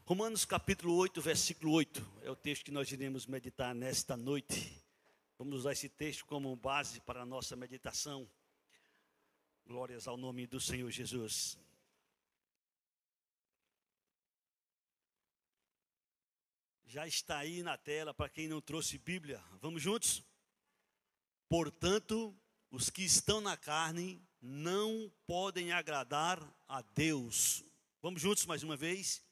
Romanos capítulo 8, versículo 8, é o texto que nós iremos meditar nesta noite. Vamos usar esse texto como base para a nossa meditação. Glórias ao nome do Senhor Jesus. Já está aí na tela para quem não trouxe Bíblia. Vamos juntos? Portanto, os que estão na carne não podem agradar a Deus. Vamos juntos mais uma vez?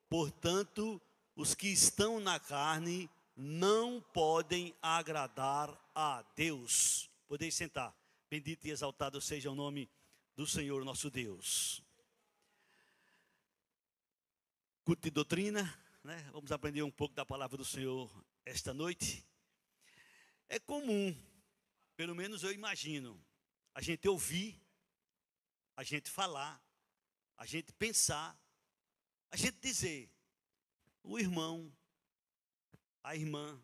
Portanto, os que estão na carne não podem agradar a Deus. Podeis sentar. Bendito e exaltado seja o nome do Senhor nosso Deus. Culto de doutrina, né? Vamos aprender um pouco da palavra do Senhor esta noite. É comum, pelo menos eu imagino, a gente ouvir, a gente falar, a gente pensar, a gente dizer: o irmão, a irmã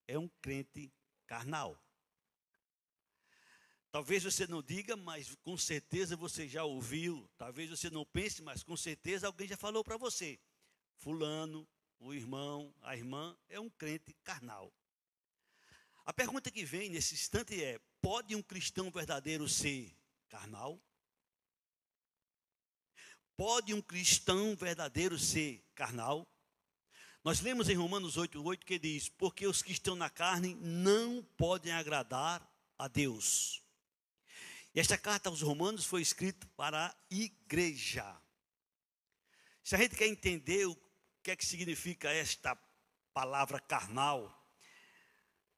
é um crente carnal. Talvez você não diga, mas com certeza você já ouviu. Talvez você não pense, mas com certeza alguém já falou para você: fulano, o irmão, a irmã é um crente carnal. A pergunta que vem nesse instante é: pode um cristão verdadeiro ser carnal? Pode um cristão verdadeiro ser carnal? Nós lemos em Romanos 8:8 que diz: porque os que estão na carne não podem agradar a Deus. E esta carta aos Romanos foi escrita para a igreja. Se a gente quer entender o que é que significa esta palavra carnal,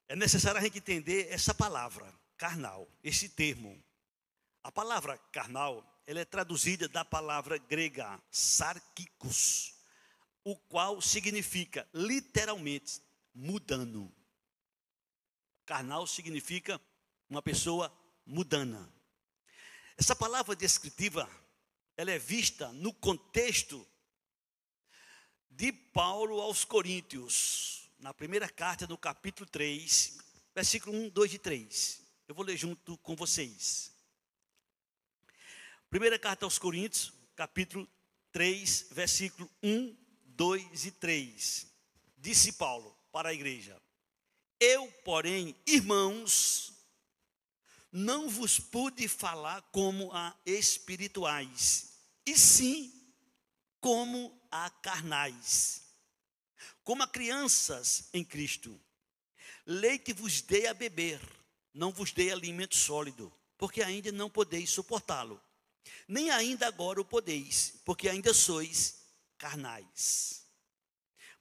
é necessário a gente entender essa palavra carnal, esse termo. A palavra carnal, ela é traduzida da palavra grega sarkikos, o qual significa literalmente mudano. Carnal significa uma pessoa mudana. Essa palavra descritiva, ela é vista no contexto de Paulo aos Coríntios, na primeira carta, no capítulo 3, versículo 1, 2 e 3. Eu vou ler junto com vocês. Primeira carta aos Coríntios, capítulo 3, versículo 1, 2 e 3. Disse Paulo para a igreja: eu, porém, irmãos, não vos pude falar como a espirituais, e sim como a carnais, como a crianças em Cristo. Leite vos dei a beber, não vos dei alimento sólido, porque ainda não podeis suportá-lo. Nem ainda agora o podeis, porque ainda sois carnais.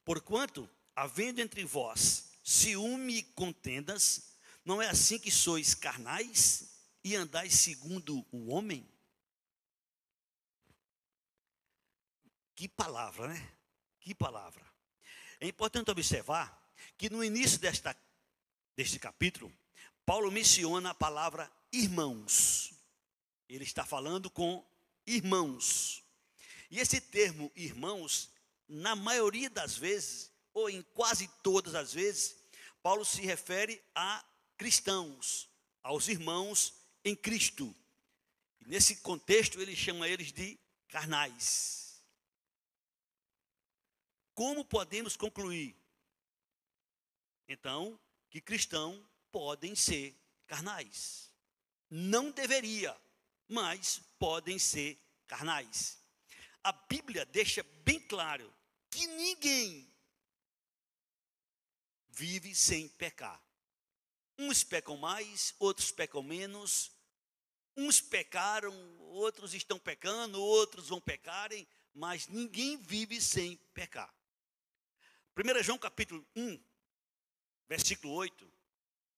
Porquanto, havendo entre vós ciúme e contendas, não é assim que sois carnais e andais segundo o homem? Que palavra, né? Que palavra. É importante observar que no início deste capítulo, Paulo menciona a palavra irmãos. Ele está falando com irmãos. E esse termo irmãos, na maioria das vezes, ou em quase todas as vezes, Paulo se refere a cristãos, aos irmãos em Cristo. E nesse contexto ele chama eles de carnais. Como podemos concluir, então, que cristãos podem ser carnais? Não deveria, mas podem ser carnais. A Bíblia deixa bem claro que ninguém vive sem pecar. Uns pecam mais, outros pecam menos. Uns pecaram, outros estão pecando, outros vão pecarem, mas ninguém vive sem pecar. 1 João capítulo 1, versículo 8,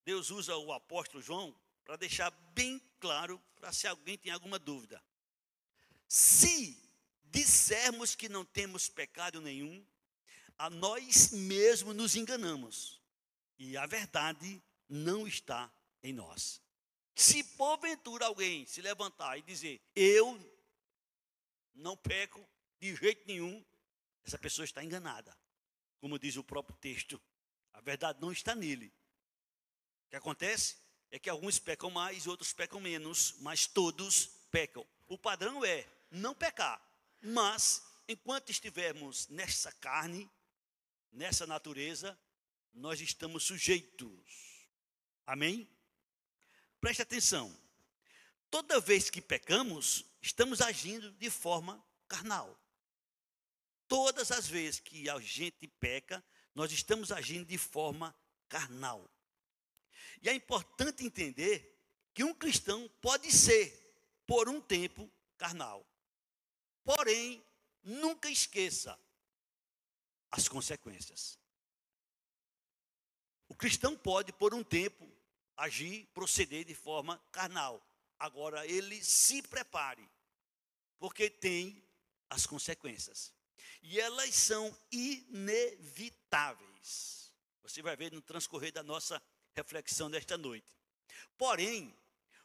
Deus usa o apóstolo João para deixar bem claro, para se alguém tem alguma dúvida. Se dissermos que não temos pecado nenhum, a nós mesmos nos enganamos, e a verdade não está em nós. Se porventura alguém se levantar e dizer: eu não peco de jeito nenhum, essa pessoa está enganada. Como diz o próprio texto, a verdade não está nele. O que acontece é que alguns pecam mais e outros pecam menos, mas todos pecam. O padrão é não pecar, mas enquanto estivermos nessa carne, nessa natureza, nós estamos sujeitos. Amém? Preste atenção. Toda vez que pecamos, estamos agindo de forma carnal. Todas as vezes que a gente peca, nós estamos agindo de forma carnal. E é importante entender que um cristão pode ser, por um tempo, carnal. Porém, nunca esqueça as consequências. O cristão pode, por um tempo, agir, proceder de forma carnal. Agora, ele se prepare, porque tem as consequências. E elas são inevitáveis. Você vai ver no transcorrer da nossa reflexão desta noite. Porém,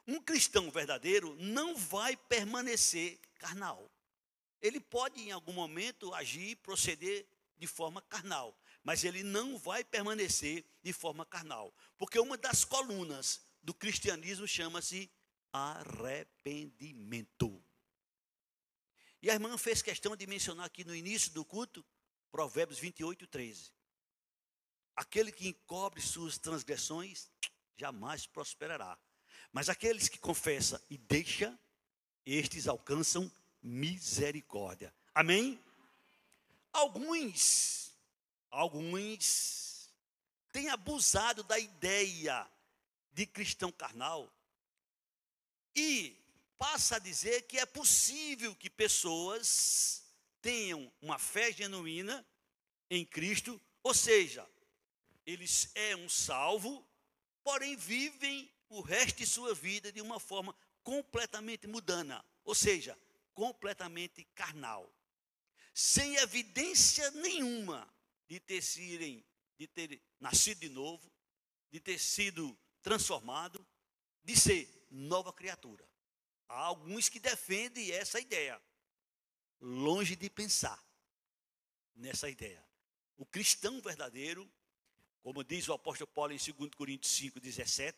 um cristão verdadeiro não vai permanecer carnal. Ele pode, em algum momento, agir, proceder de forma carnal, mas ele não vai permanecer de forma carnal, porque uma das colunas do cristianismo chama-se arrependimento. E a irmã fez questão de mencionar aqui no início do culto, Provérbios 28, 13. Aquele que encobre suas transgressões, jamais prosperará. Mas aqueles que confessam e deixam, estes alcançam misericórdia. Amém? Alguns têm abusado da ideia de cristão carnal e passa a dizer que é possível que pessoas tenham uma fé genuína em Cristo, ou seja, eles são salvos, porém vivem o resto de sua vida de uma forma completamente mundana, ou seja, completamente carnal, sem evidência nenhuma de ter nascido de novo, de ter sido transformado, de ser nova criatura. Há alguns que defendem essa ideia, longe de pensar nessa ideia. O cristão verdadeiro, como diz o apóstolo Paulo em 2 Coríntios 5,17,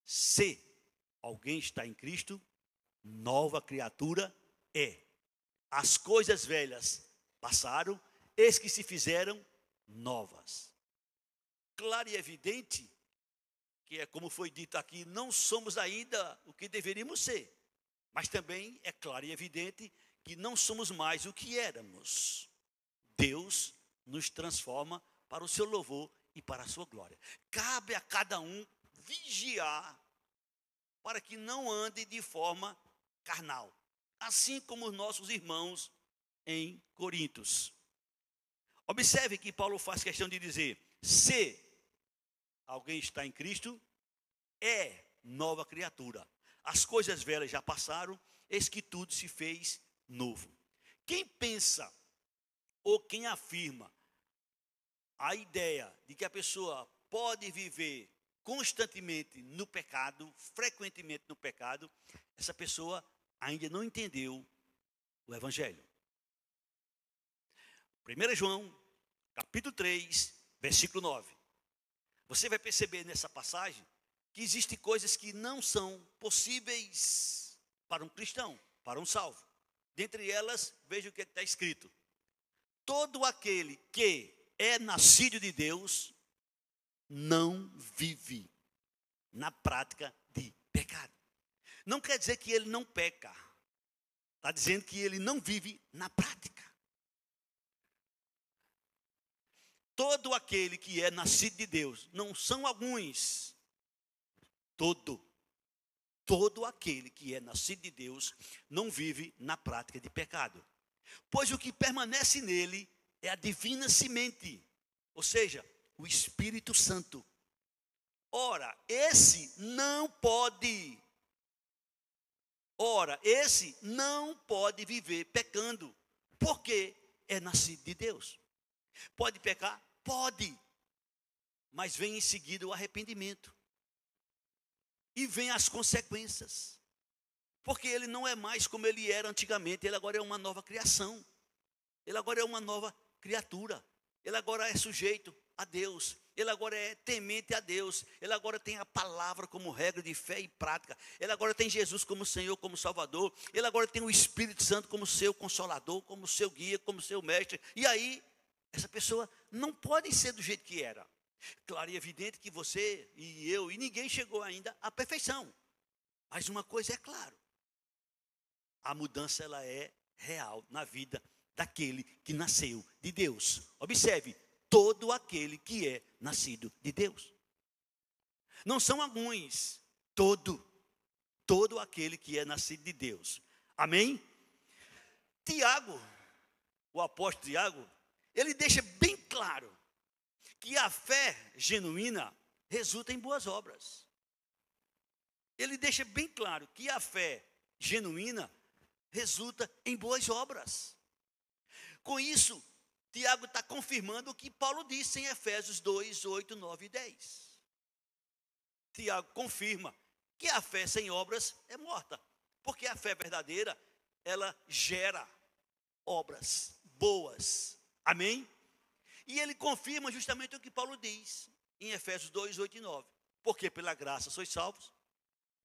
se alguém está em Cristo, nova criatura é. As coisas velhas passaram, eis que se fizeram novas. Claro e evidente, que é como foi dito aqui, não somos ainda o que deveríamos ser. Mas também é claro e evidente que não somos mais o que éramos. Deus nos transforma para o seu louvor e para a sua glória. Cabe a cada um vigiar para que não ande de forma carnal, assim como os nossos irmãos em Coríntios. Observe que Paulo faz questão de dizer: se alguém está em Cristo, é nova criatura. As coisas velhas já passaram, eis que tudo se fez novo. Quem pensa ou quem afirma a ideia de que a pessoa pode viver constantemente no pecado, frequentemente no pecado, essa pessoa ainda não entendeu o Evangelho. 1 João, capítulo 3, versículo 9. Você vai perceber nessa passagem que existem coisas que não são possíveis para um cristão, para um salvo. Dentre elas, veja o que está escrito: todo aquele que é nascido de Deus não vive na prática de pecado. Não quer dizer que ele não peca. Está dizendo que ele não vive na prática. Todo aquele que é nascido de Deus, não são alguns, todo aquele que é nascido de Deus não vive na prática de pecado. Pois o que permanece nele é a divina semente, ou seja, o Espírito Santo. Ora, esse não pode viver pecando, porque é nascido de Deus. Pode pecar? Pode. Mas vem em seguida o arrependimento. E vem as consequências. Porque ele não é mais como ele era antigamente. Ele agora é uma nova criação. Ele agora é uma nova criatura. Ele agora é sujeito a Deus, ele agora é temente a Deus, ele agora tem a palavra como regra de fé e prática, ele agora tem Jesus como Senhor, como Salvador, ele agora tem o Espírito Santo como seu consolador, como seu guia, como seu mestre. E aí, essa pessoa não pode ser do jeito que era. Claro e evidente que você e eu e ninguém chegou ainda à perfeição. Mas uma coisa é claro, a mudança ela é real na vida daquele que nasceu de Deus. Observe, todo aquele que é nascido de Deus. Não são alguns, todo aquele que é nascido de Deus. Amém? Tiago, o apóstolo Tiago, ele deixa bem claro que a fé genuína resulta em boas obras. Ele deixa bem claro que a fé genuína resulta em boas obras. Com isso, Tiago está confirmando o que Paulo disse em Efésios 2, 8, 9 e 10. Tiago confirma que a fé sem obras é morta, porque a fé verdadeira, ela gera obras boas. Amém? E ele confirma justamente o que Paulo diz em Efésios 2, 8 e 9. Porque pela graça sois salvos,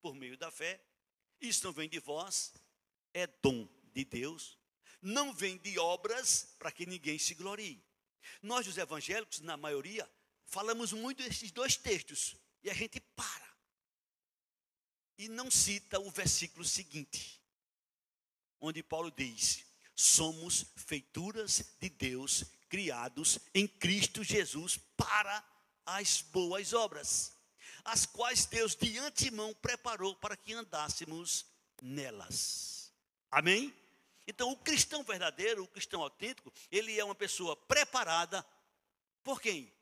por meio da fé. Isso não vem de vós, é dom de Deus. Não vem de obras para que ninguém se glorie. Nós, os evangélicos, na maioria, falamos muito desses dois textos. E a gente para. E não cita o versículo seguinte. Onde Paulo diz: somos feituras de Deus, criados em Cristo Jesus para as boas obras, as quais Deus de antemão preparou para que andássemos nelas. Amém? Então, o cristão verdadeiro, o cristão autêntico, ele é uma pessoa preparada por quem?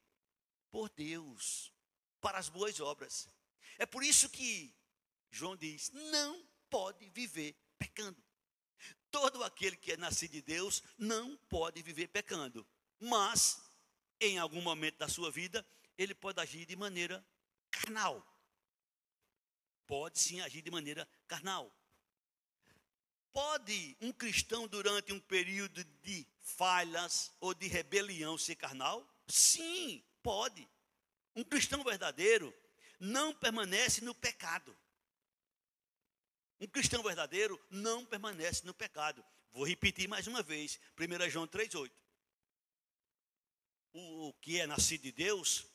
Por Deus, para as boas obras. É por isso que João diz: não pode viver pecando. Todo aquele que é nascido de Deus não pode viver pecando. Mas, em algum momento da sua vida, ele pode agir de maneira carnal. Pode sim agir de maneira carnal. Pode um cristão, durante um período de falhas ou de rebelião, ser carnal? Sim, pode. Um cristão verdadeiro não permanece no pecado. Um cristão verdadeiro não permanece no pecado. Vou repetir mais uma vez, 1 João 3,8. O que é nascido de Deus,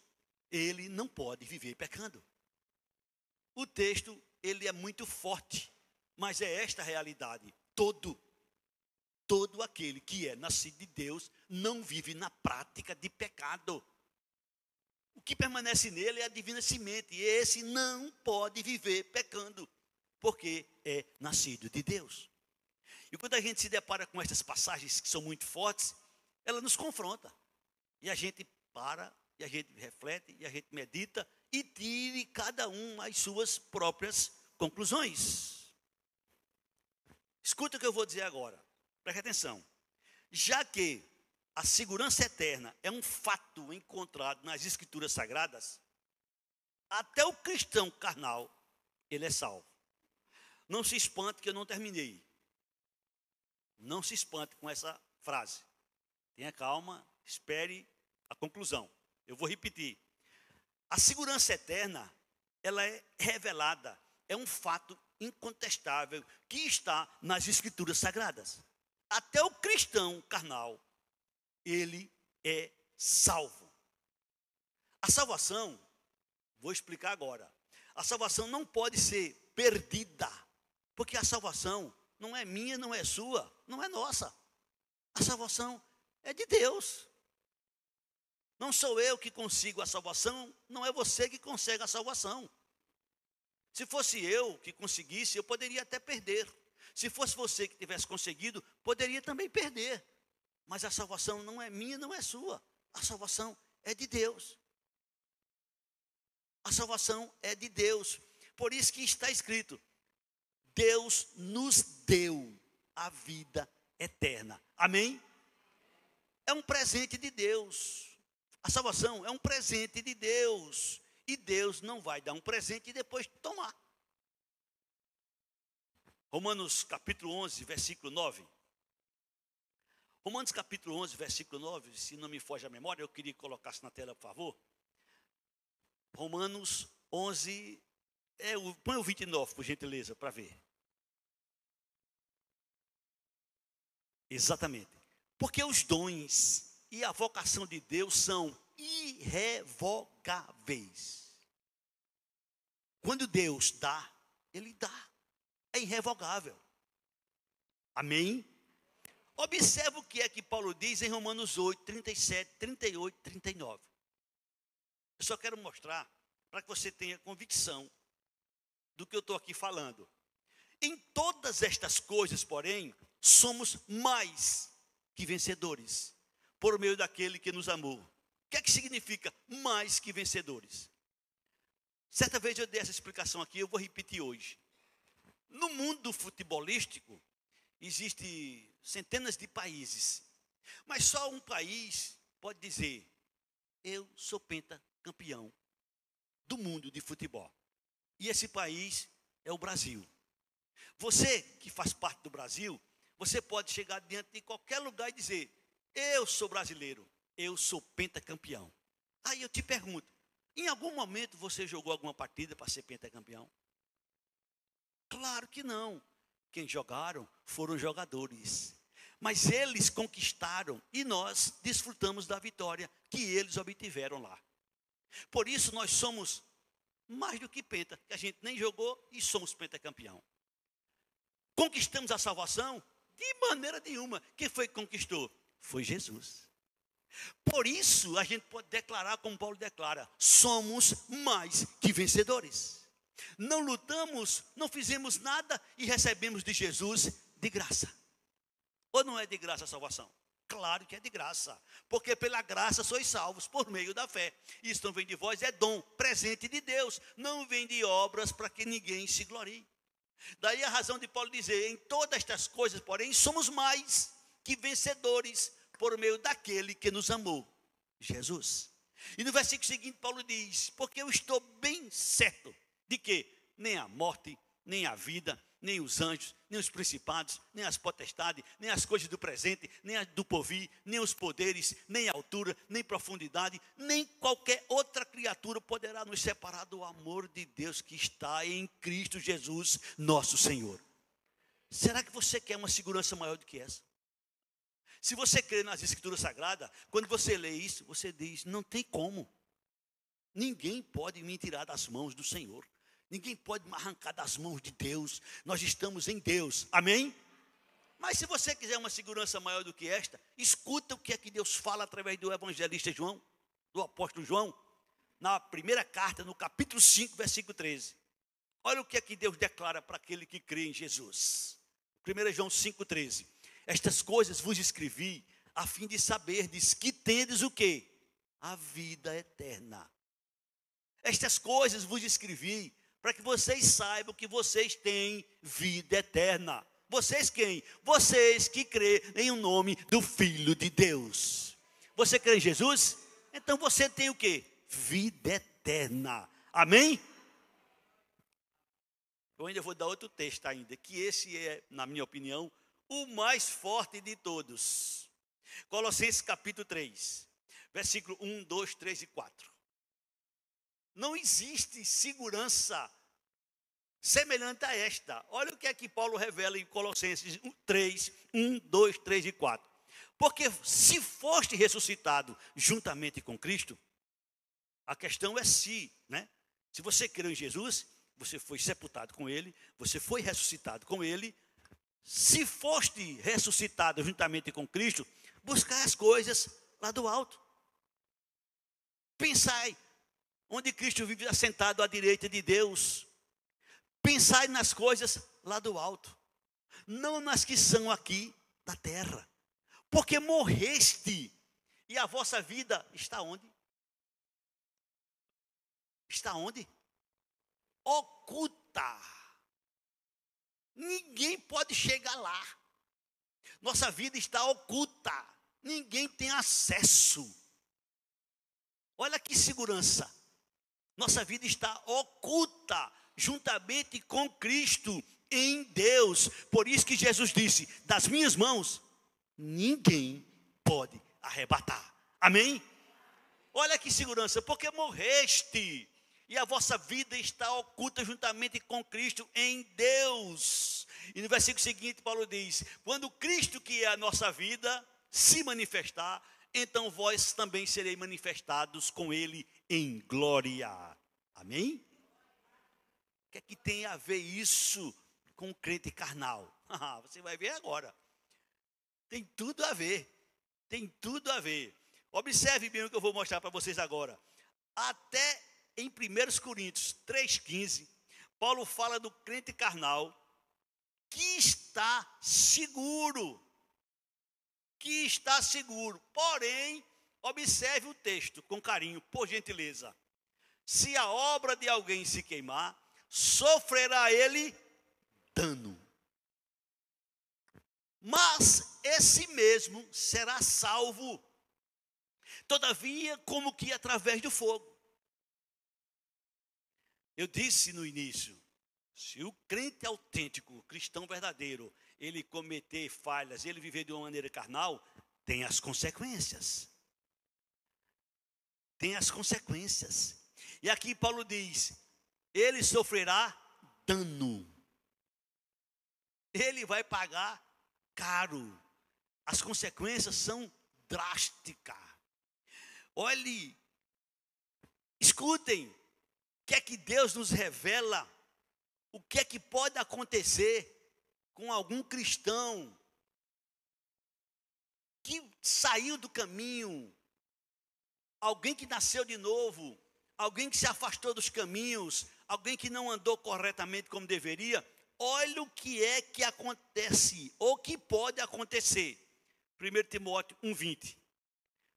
ele não pode viver pecando. O texto, ele é muito forte, mas é esta a realidade. Todo aquele que é nascido de Deus não vive na prática de pecado. O que permanece nele é a divina semente, e esse não pode viver pecando, porque é nascido de Deus. E quando a gente se depara com essas passagens que são muito fortes, ela nos confronta. E a gente para, e a gente reflete, e a gente medita, e tire cada um as suas próprias conclusões. Escuta o que eu vou dizer agora, preste atenção. Já que a segurança eterna é um fato encontrado nas Escrituras Sagradas, até o cristão carnal, ele é salvo. Não se espante que eu não terminei. Não se espante com essa frase. Tenha calma, espere a conclusão. Eu vou repetir. A segurança eterna, ela é revelada, é um fato incontestável que está nas Escrituras Sagradas. Até o cristão carnal, ele é salvo. A salvação, vou explicar agora. A salvação não pode ser perdida, porque a salvação não é minha, não é sua, não é nossa. A salvação é de Deus. Não sou eu que consigo a salvação, não é você que consegue a salvação. Se fosse eu que conseguisse, eu poderia até perder. Se fosse você que tivesse conseguido, poderia também perder. Mas a salvação não é minha, não é sua. A salvação é de Deus. A salvação é de Deus. Por isso que está escrito: Deus nos deu a vida eterna. Amém? É um presente de Deus. A salvação é um presente de Deus. E Deus não vai dar um presente e depois tomar. Romanos capítulo 11, versículo 9. Romanos capítulo 11, versículo 9, se não me foge a memória, eu queria que colocasse na tela, por favor. Romanos 11, põe o 29, por gentileza, para ver. Exatamente. Porque os dons e a vocação de Deus são irrevogáveis. Quando Deus dá, Ele dá. É irrevogável. Amém? Observe o que é que Paulo diz em Romanos 8, 37, 38, 39. Eu só quero mostrar para que você tenha convicção do que eu estou aqui falando. Em todas estas coisas, porém, somos mais que vencedores, por meio daquele que nos amou. O que é que significa mais que vencedores? Certa vez eu dei essa explicação aqui, eu vou repetir hoje. No mundo futebolístico, existem centenas de países, mas só um país pode dizer: eu sou pentacampeão do mundo de futebol. E esse país é o Brasil. Você que faz parte do Brasil, você pode chegar diante de qualquer lugar e dizer: eu sou brasileiro, eu sou pentacampeão. Aí eu te pergunto, em algum momento você jogou alguma partida para ser pentacampeão? Claro que não. Quem jogaram foram jogadores. Mas eles conquistaram e nós desfrutamos da vitória que eles obtiveram lá. Por isso nós somos mais do que penta, que a gente nem jogou e somos pentacampeão. Conquistamos a salvação? De maneira nenhuma. Quem foi que conquistou? Foi Jesus. Por isso a gente pode declarar, como Paulo declara: somos mais que vencedores. Não lutamos, não fizemos nada e recebemos de Jesus de graça. Ou não é de graça a salvação? Claro que é de graça, porque pela graça sois salvos por meio da fé. Isso não vem de vós, é dom, presente de Deus. Não vem de obras para que ninguém se glorie. Daí a razão de Paulo dizer: em todas estas coisas, porém, somos mais que vencedores por meio daquele que nos amou, Jesus. E no versículo seguinte Paulo diz: porque eu estou bem certo de que nem a morte, nem a vida, nem os anjos, nem os principados, nem as potestades, nem as coisas do presente, nem as do porvir, nem os poderes, nem a altura, nem profundidade, nem qualquer outra criatura poderá nos separar do amor de Deus que está em Cristo Jesus, nosso Senhor. Será que você quer uma segurança maior do que essa? Se você crê nas Escrituras Sagradas, quando você lê isso, você diz: não tem como. Ninguém pode me tirar das mãos do Senhor. Ninguém pode me arrancar das mãos de Deus. Nós estamos em Deus. Amém? Mas se você quiser uma segurança maior do que esta, escuta o que é que Deus fala através do evangelista João, do apóstolo João, na primeira carta, no capítulo 5, versículo 13. Olha o que é que Deus declara para aquele que crê em Jesus. 1 João 5, 13. Estas coisas vos escrevi a fim de saberdes que tendes o quê? A vida eterna. Estas coisas vos escrevi para que vocês saibam que vocês têm vida eterna. Vocês quem? Vocês que crê em o nome do Filho de Deus. Você crê em Jesus? Então você tem o quê? Vida eterna. Amém? Eu ainda vou dar outro texto ainda, que esse é, na minha opinião, o mais forte de todos. Colossenses capítulo 3, versículo 1, 2, 3 e 4. Não existe segurança semelhante a esta. Olha o que é que Paulo revela em Colossenses 3, 1, 2, 3 e 4. Porque se foste ressuscitado juntamente com Cristo, a questão é se, né? Se você creu em Jesus, você foi sepultado com Ele, você foi ressuscitado com Ele. Se foste ressuscitado juntamente com Cristo, buscai as coisas lá do alto. Pensai onde Cristo vive assentado à direita de Deus. Pensai nas coisas lá do alto, não nas que são aqui da terra. Porque morreste e a vossa vida está onde? Está onde? Oculta. Ninguém pode chegar lá. Nossa vida está oculta. Ninguém tem acesso. Olha que segurança. Nossa vida está oculta juntamente com Cristo em Deus. Por isso que Jesus disse: das minhas mãos ninguém pode arrebatar. Amém? Olha que segurança, porque morreste e a vossa vida está oculta juntamente com Cristo em Deus. E no versículo seguinte Paulo diz: quando Cristo, que é a nossa vida, se manifestar, então vós também sereis manifestados com Ele em glória. Amém? O que é que tem a ver isso com o crente carnal? Você vai ver agora. Tem tudo a ver. Tem tudo a ver. Observe bem o que eu vou mostrar para vocês agora. Até em 1 Coríntios 3,15, Paulo fala do crente carnal que está seguro. Que está seguro. Porém, observe o texto com carinho, por gentileza. Se a obra de alguém se queimar, sofrerá ele dano. Mas esse mesmo será salvo, todavia, como que através do fogo. Eu disse no início, se o crente autêntico, o cristão verdadeiro, ele cometer falhas, ele viver de uma maneira carnal, tem as consequências. Tem as consequências. E aqui Paulo diz, ele sofrerá dano. Ele vai pagar caro. As consequências são drásticas. Olhe, escutem, o que é que Deus nos revela? O que é que pode acontecer com algum cristão que saiu do caminho, alguém que nasceu de novo, alguém que se afastou dos caminhos, alguém que não andou corretamente como deveria? Olha o que é que acontece, ou que pode acontecer. 1 Timóteo 1,20.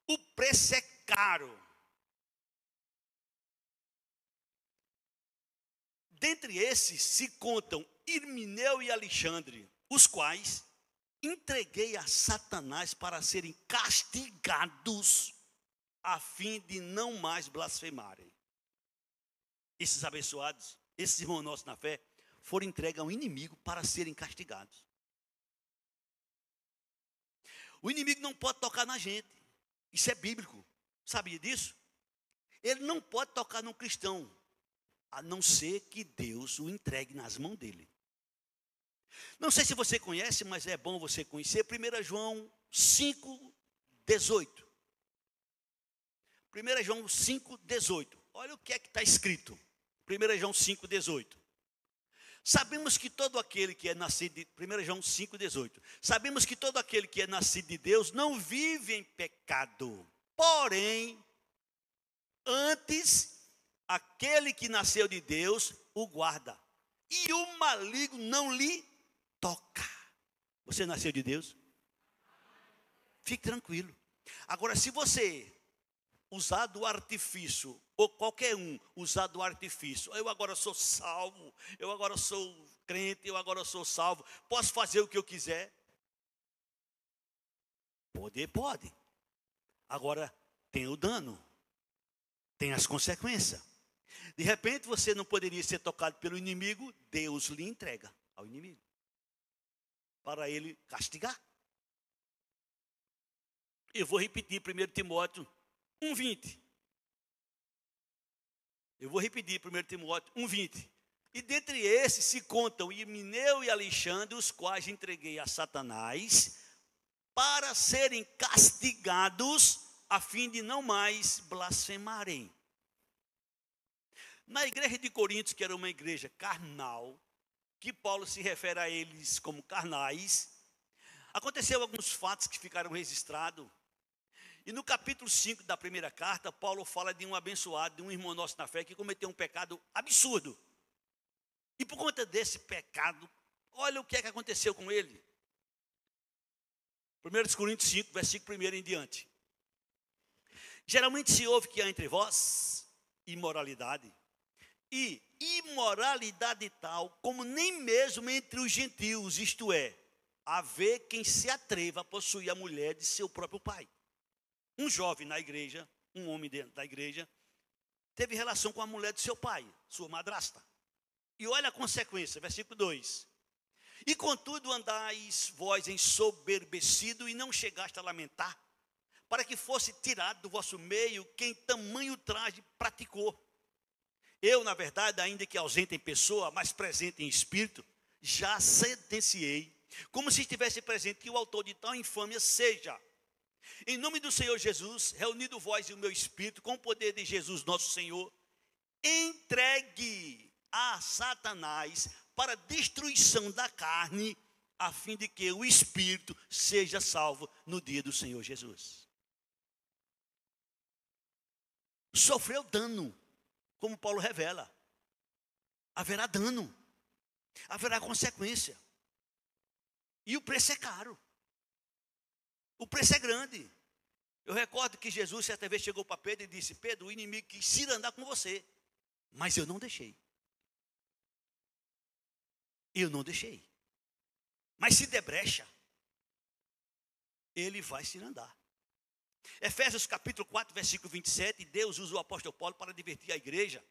O preço é caro. Dentre esses se contam Irmineu e Alexandre, os quais entreguei a Satanás para serem castigados, a fim de não mais blasfemarem. Esses abençoados, esses irmãos nossos na fé, foram entregues ao inimigo para serem castigados. O inimigo não pode tocar na gente. Isso é bíblico. Sabia disso? Ele não pode tocar num cristão, a não ser que Deus o entregue nas mãos dele. Não sei se você conhece, mas é bom você conhecer 1 João 5,18. 1 João 5,18. Olha o que é que está escrito. 1 João 5,18. Sabemos que todo aquele que é nascido de 1 João 5,18. Sabemos que todo aquele que é nascido de Deus não vive em pecado. Porém, antes, aquele que nasceu de Deus o guarda. E o maligno não lhe toca. Você nasceu de Deus? Fique tranquilo. Agora, se você usar do artifício, ou qualquer um usar do artifício, eu agora sou salvo, eu agora sou crente, eu agora sou salvo, posso fazer o que eu quiser? Pode. Agora, tem o dano, tem as consequências. De repente, você não poderia ser tocado pelo inimigo, Deus lhe entrega ao inimigo, para ele castigar. Eu vou repetir 1 Timóteo 1,20. Eu vou repetir 1 Timóteo 1,20. E dentre esses se contam Irmineu e Alexandre, os quais entreguei a Satanás, para serem castigados, a fim de não mais blasfemarem. Na igreja de Coríntios, que era uma igreja carnal, que Paulo se refere a eles como carnais, aconteceu alguns fatos que ficaram registrados. E no capítulo 5 da primeira carta, Paulo fala de um abençoado, de um irmão nosso na fé, que cometeu um pecado absurdo. E por conta desse pecado, olha o que é que aconteceu com ele. 1 Coríntios 5, versículo 1 em diante. Geralmente se ouve que há entre vós imoralidade, e imoralidade tal como nem mesmo entre os gentios, isto é, haver quem se atreva a possuir a mulher de seu próprio pai. Um jovem na igreja, um homem dentro da igreja, teve relação com a mulher de seu pai, sua madrasta. E olha a consequência, versículo 2. E contudo andais vós ensoberbecido e não chegaste a lamentar, para que fosse tirado do vosso meio quem tamanho traje praticou. Eu, na verdade, ainda que ausente em pessoa, mas presente em espírito, já sentenciei, como se estivesse presente, que o autor de tal infâmia seja, em nome do Senhor Jesus, reunido vós e o meu espírito, com o poder de Jesus nosso Senhor, entregue a Satanás para destruição da carne, a fim de que o espírito seja salvo no dia do Senhor Jesus. Sofreu dano, como Paulo revela. Haverá dano, haverá consequência. E o preço é caro. O preço é grande. Eu recordo que Jesus certa vez chegou para Pedro e disse: Pedro, o inimigo quis ir andar com você, mas eu não deixei. Eu não deixei. Mas se der brecha, ele vai se andar. Efésios capítulo 4, versículo 27, Deus usa o apóstolo Paulo para divertir a igreja.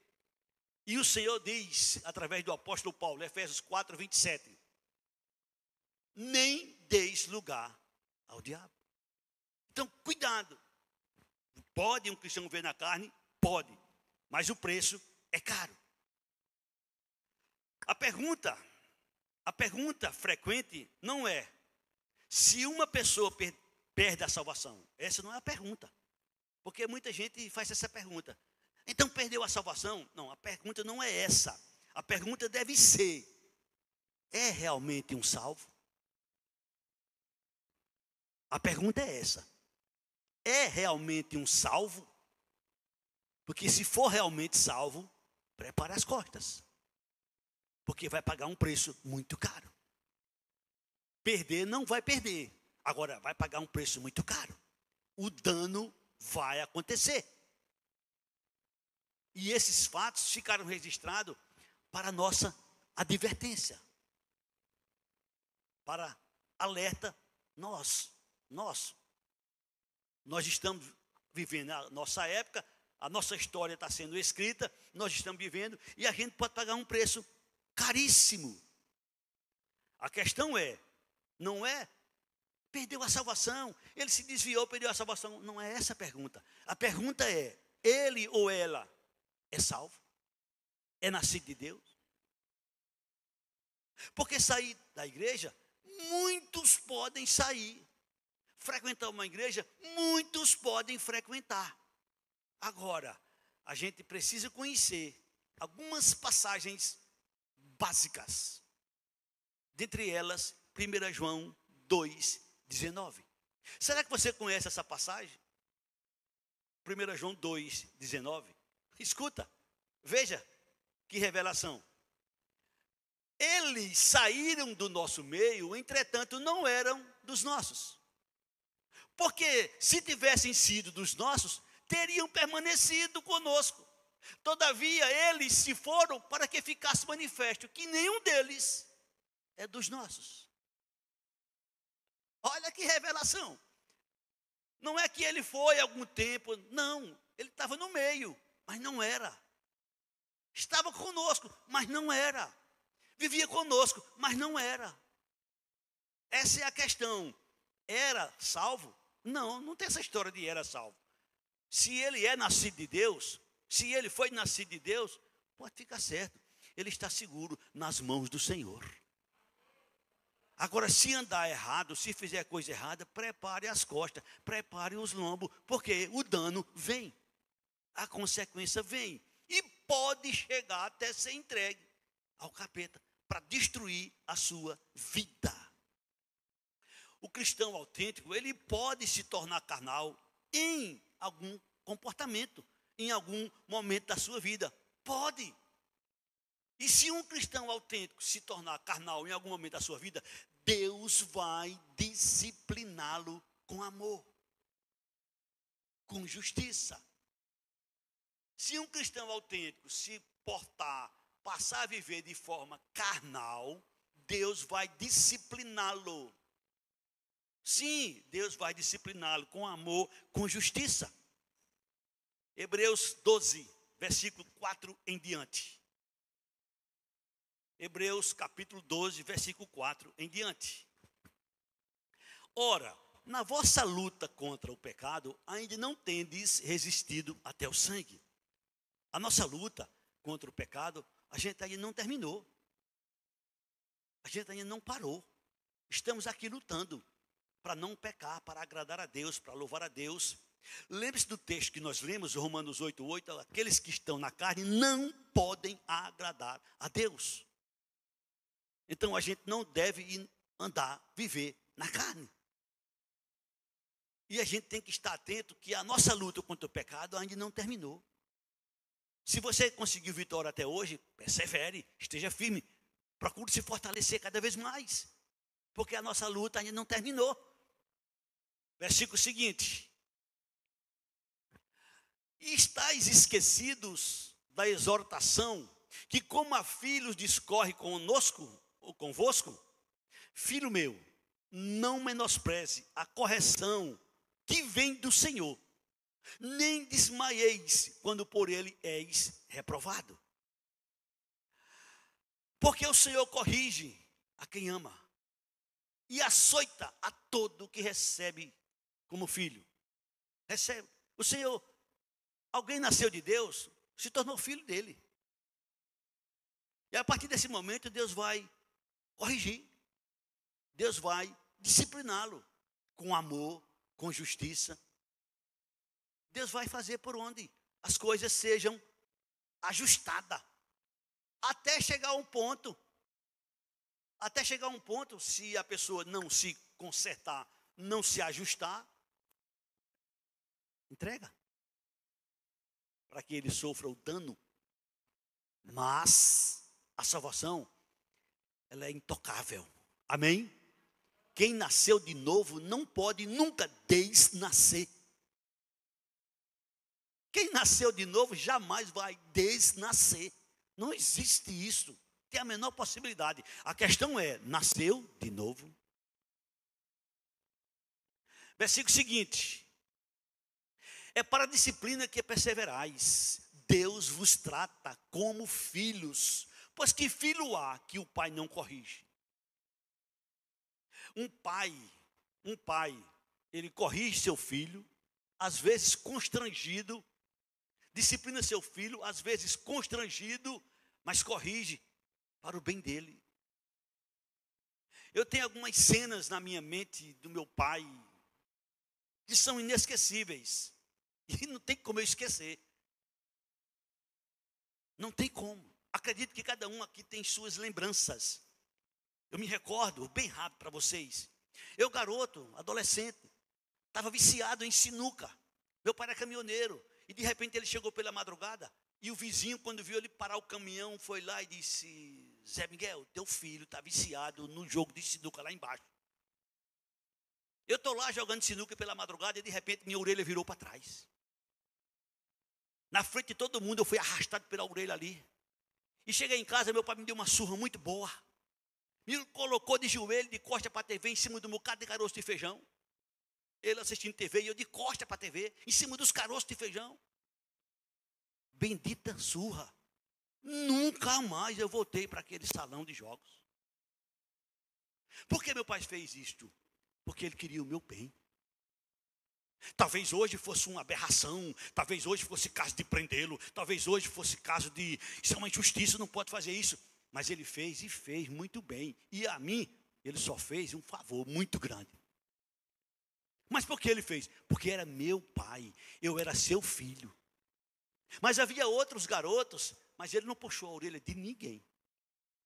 E o Senhor diz, através do apóstolo Paulo, Efésios 4, 27, nem deis lugar ao diabo. Então, cuidado. Pode um cristão ver na carne? Pode. Mas o preço é caro. A pergunta frequente não é se uma pessoa perde a salvação. Essa não é a pergunta. Porque muita gente faz essa pergunta. Então perdeu a salvação? Não, a pergunta não é essa. A pergunta deve ser: é realmente um salvo? A pergunta é essa. É realmente um salvo? Porque se for realmente salvo, prepare as costas. Porque vai pagar um preço muito caro. Perder não vai perder. Agora vai pagar um preço muito caro. O dano vai acontecer. E esses fatos ficaram registrados para nossa advertência. Para alerta nós estamos vivendo a nossa época, a nossa história está sendo escrita, nós estamos vivendo e a gente pode pagar um preço caríssimo. A questão não é, perdeu a salvação, ele se desviou, perdeu a salvação. Não é essa a pergunta. A pergunta é, ele ou ela é salvo? É nascido de Deus? Porque sair da igreja, muitos podem sair. Frequentar uma igreja, muitos podem frequentar. Agora, a gente precisa conhecer algumas passagens básicas. Dentre elas, 1 João 2,19. Será que você conhece essa passagem? 1 João 2,19. Escuta, veja que revelação. Eles saíram do nosso meio, entretanto não eram dos nossos. Porque se tivessem sido dos nossos, teriam permanecido conosco. Todavia, eles se foram para que ficasse manifesto que nenhum deles é dos nossos. Olha que revelação. Não é que ele foi há algum tempo, não. Ele estava no meio, mas não era. Estava conosco, mas não era. Vivia conosco, mas não era. Essa é a questão. Era salvo? Não, não tem essa história de era salvo. Se ele é nascido de Deus, se ele foi nascido de Deus, pode ficar certo. Ele está seguro nas mãos do Senhor. Agora, se andar errado, se fizer coisa errada, prepare as costas, prepare os lombos, porque o dano vem. A consequência vem. E pode chegar até ser entregue ao capeta para destruir a sua vida. O cristão autêntico, ele pode se tornar carnal em algum comportamento, em algum momento da sua vida. Pode. E se um cristão autêntico se tornar carnal em algum momento da sua vida, Deus vai discipliná-lo com amor, com justiça. Se um cristão autêntico se portar, passar a viver de forma carnal, Deus vai discipliná-lo. Sim, Deus vai discipliná-lo com amor, com justiça. Hebreus 12, versículo 4 em diante. Hebreus capítulo 12, versículo 4 em diante. Ora, na vossa luta contra o pecado, ainda não tendes resistido até o sangue. A nossa luta contra o pecado, a gente ainda não terminou. A gente ainda não parou. Estamos aqui lutando para não pecar, para agradar a Deus, para louvar a Deus. Lembre-se do texto que nós lemos, Romanos 8:8, aqueles que estão na carne não podem agradar a Deus. Então a gente não deve viver na carne. E a gente tem que estar atento que a nossa luta contra o pecado ainda não terminou. Se você conseguiu vitória até hoje, persevere, esteja firme. Procure se fortalecer cada vez mais. Porque a nossa luta ainda não terminou. Versículo seguinte. E estáis esquecidos da exortação que como a filhos discorre conosco, ou convosco? Filho meu, não menospreze a correção que vem do Senhor, nem desmaieis quando por ele és reprovado. Porque o Senhor corrige a quem ama e açoita a todo que recebe como filho. Recebe. O Senhor, alguém nasceu de Deus, se tornou filho dele. E a partir desse momento Deus vai corrigir. Deus vai discipliná-lo com amor, com justiça. Deus vai fazer por onde as coisas sejam ajustadas. Até chegar a um ponto. Até chegar a um ponto, se a pessoa não se consertar, não se ajustar, entrega. Para que ele sofra o dano. Mas a salvação, ela é intocável. Amém? Quem nasceu de novo não pode nunca desnascer. Quem nasceu de novo jamais vai desnascer. Não existe isso. Tem a menor possibilidade. A questão é, nasceu de novo? Versículo seguinte. É para a disciplina que perseverais. Deus vos trata como filhos. Pois que filho há que o pai não corrige? Um pai, ele corrige seu filho, às vezes constrangido, disciplina seu filho, às vezes constrangido, mas corrige para o bem dele. Eu tenho algumas cenas na minha mente do meu pai, que são inesquecíveis, e não tem como eu esquecer. Não tem como. Acredito que cada um aqui tem suas lembranças. Eu me recordo, bem rápido para vocês. Eu, garoto, adolescente, estava viciado em sinuca. Meu pai era caminhoneiro. E de repente ele chegou pela madrugada. E o vizinho, quando viu ele parar o caminhão, foi lá e disse: Zé Miguel, teu filho está viciado no jogo de sinuca lá embaixo. Eu estou lá jogando sinuca pela madrugada e de repente minha orelha virou para trás. Na frente de todo mundo eu fui arrastado pela orelha ali. E cheguei em casa, meu pai me deu uma surra muito boa. Me colocou de joelho, de costa para a TV, em cima de um bocado de caroço de feijão. Ele assistindo TV e eu de costa para a TV, em cima dos caroços de feijão. Bendita surra. Nunca mais eu voltei para aquele salão de jogos. Por que meu pai fez isto? Porque ele queria o meu bem. Talvez hoje fosse uma aberração, talvez hoje fosse caso de prendê-lo, talvez hoje fosse caso de, isso é uma injustiça, não pode fazer isso. Mas ele fez e fez muito bem. E a mim, ele só fez um favor muito grande. Mas por que ele fez? Porque era meu pai, eu era seu filho. Mas havia outros garotos, mas ele não puxou a orelha de ninguém.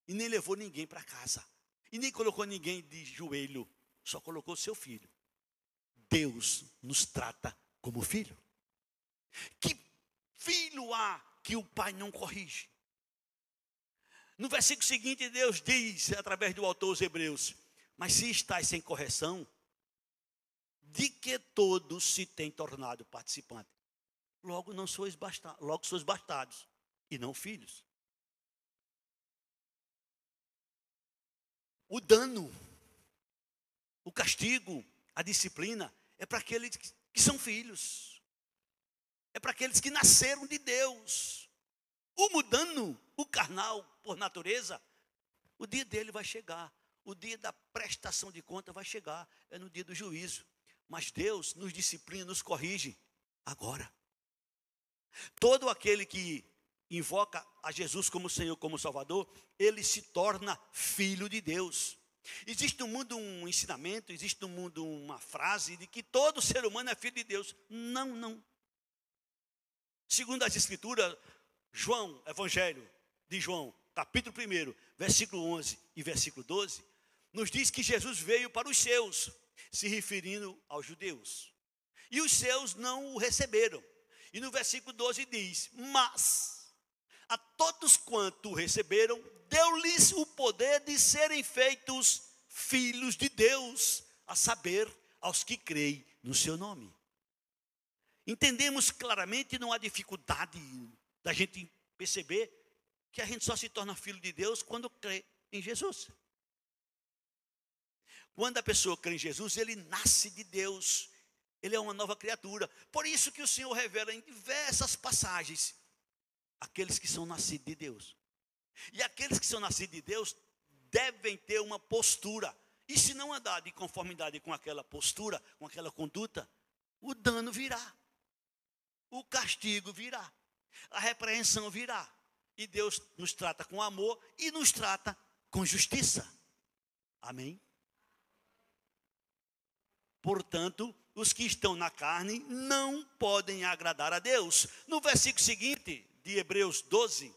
E nem levou ninguém para casa. E nem colocou ninguém de joelho, só colocou seu filho. Deus nos trata como filho. Que filho há que o pai não corrige? No versículo seguinte, Deus diz, através do autor aos Hebreus: mas se estáis sem correção, de que todos se têm tornado participantes? Logo sois bastardos e não filhos. O dano, o castigo, a disciplina é para aqueles que são filhos. É para aqueles que nasceram de Deus. O mudano, o carnal, por natureza, O dia dele vai chegar. O dia da prestação de conta vai chegar. É no dia do juízo. Mas Deus nos disciplina, nos corrige agora. Todo aquele que invoca a Jesus como Senhor, como Salvador, ele se torna filho de Deus. Existe no mundo um ensinamento, existe no mundo uma frase de que todo ser humano é filho de Deus. Não, não. Segundo as Escrituras, João, Evangelho de João, capítulo 1, versículo 11 e versículo 12, nos diz que Jesus veio para os seus, se referindo aos judeus. E os seus não o receberam. E no versículo 12 diz: mas a todos quanto o receberam, deu-lhes o poder de serem feitos filhos de Deus, a saber, aos que creem no seu nome. Entendemos claramente, não há dificuldade da gente perceber que a gente só se torna filho de Deus quando crê em Jesus. Quando a pessoa crê em Jesus, ele nasce de Deus, ele é uma nova criatura. Por isso que o Senhor revela em diversas passagens aqueles que são nascidos de Deus. E aqueles que são nascidos de Deus devem ter uma postura. E se não andar de conformidade com aquela postura, com aquela conduta, o dano virá. O castigo virá. A repreensão virá. E Deus nos trata com amor e nos trata com justiça. Amém? Portanto, os que estão na carne não podem agradar a Deus. No versículo seguinte de Hebreus 12,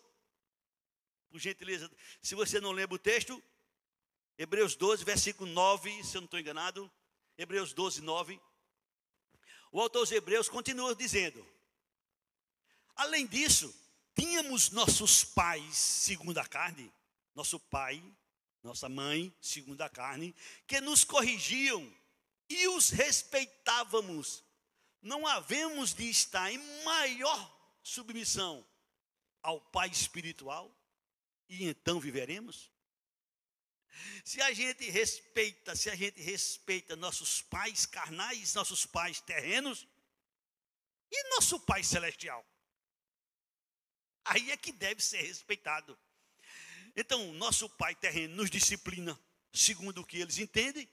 por gentileza, se você não lembra o texto, Hebreus 12, versículo 9, se eu não estou enganado, Hebreus 12, 9, o autor dos Hebreus continua dizendo: além disso, tínhamos nossos pais segundo a carne, nosso pai, nossa mãe segundo a carne, que nos corrigiam e os respeitávamos. Não havemos de estar em maior submissão ao Pai espiritual e então viveremos? Se a gente respeita nossos pais carnais, nossos pais terrenos, e nosso Pai celestial, aí é que deve ser respeitado. Então, nosso Pai terreno nos disciplina segundo o que eles entendem,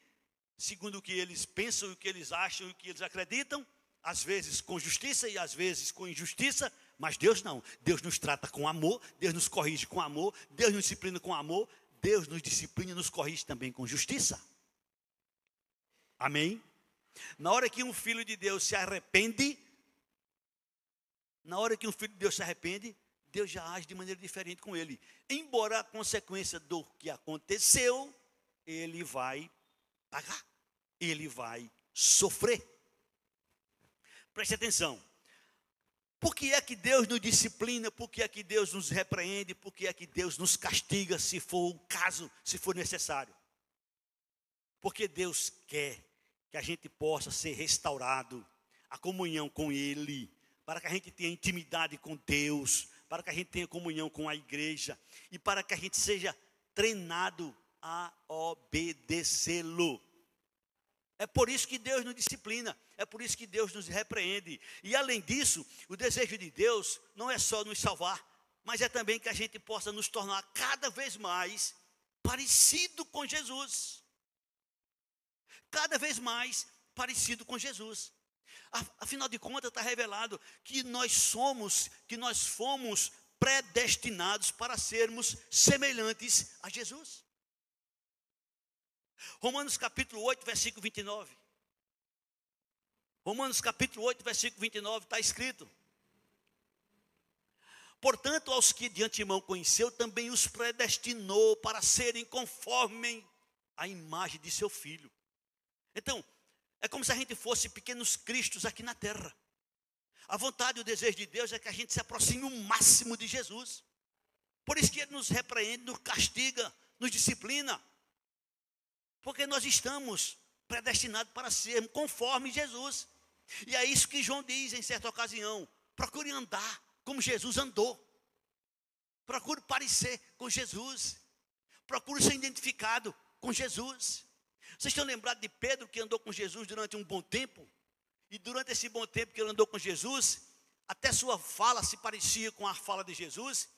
segundo o que eles pensam, o que eles acham, o que eles acreditam, às vezes com justiça e às vezes com injustiça, mas Deus não. Deus nos trata com amor, Deus nos corrige com amor, Deus nos disciplina com amor, Deus nos disciplina e nos corrige também com justiça. Amém? Na hora que um filho de Deus se arrepende, Deus já age de maneira diferente com ele. Embora a consequência do que aconteceu, ele vai pagar, ele vai sofrer. Preste atenção. Por que é que Deus nos disciplina? Por que é que Deus nos repreende? Por que é que Deus nos castiga, se for o caso, se for necessário? Porque Deus quer que a gente possa ser restaurado, a comunhão com Ele, para que a gente tenha intimidade com Deus, para que a gente tenha comunhão com a igreja, e para que a gente seja treinado a obedecê-lo. É por isso que Deus nos disciplina, é por isso que Deus nos repreende. E além disso, o desejo de Deus não é só nos salvar, mas é também que a gente possa nos tornar cada vez mais parecido com Jesus. Cada vez mais parecido com Jesus. Afinal de contas, está revelado que nós fomos predestinados para sermos semelhantes a Jesus. Romanos capítulo 8, versículo 29. Romanos capítulo 8, versículo 29 está escrito: portanto, aos que de antemão conheceu, também os predestinou para serem conforme a imagem de seu Filho. Então, é como se a gente fosse pequenos cristos aqui na terra. A vontade e o desejo de Deus é que a gente se aproxime o máximo de Jesus. Por isso que Ele nos repreende, nos castiga, nos disciplina. Porque nós estamos predestinados para sermos conforme Jesus. E é isso que João diz em certa ocasião: procure andar como Jesus andou. Procure parecer com Jesus. Procure ser identificado com Jesus. Vocês estão lembrados de Pedro, que andou com Jesus durante um bom tempo? E durante esse bom tempo que ele andou com Jesus, até sua fala se parecia com a fala de Jesus.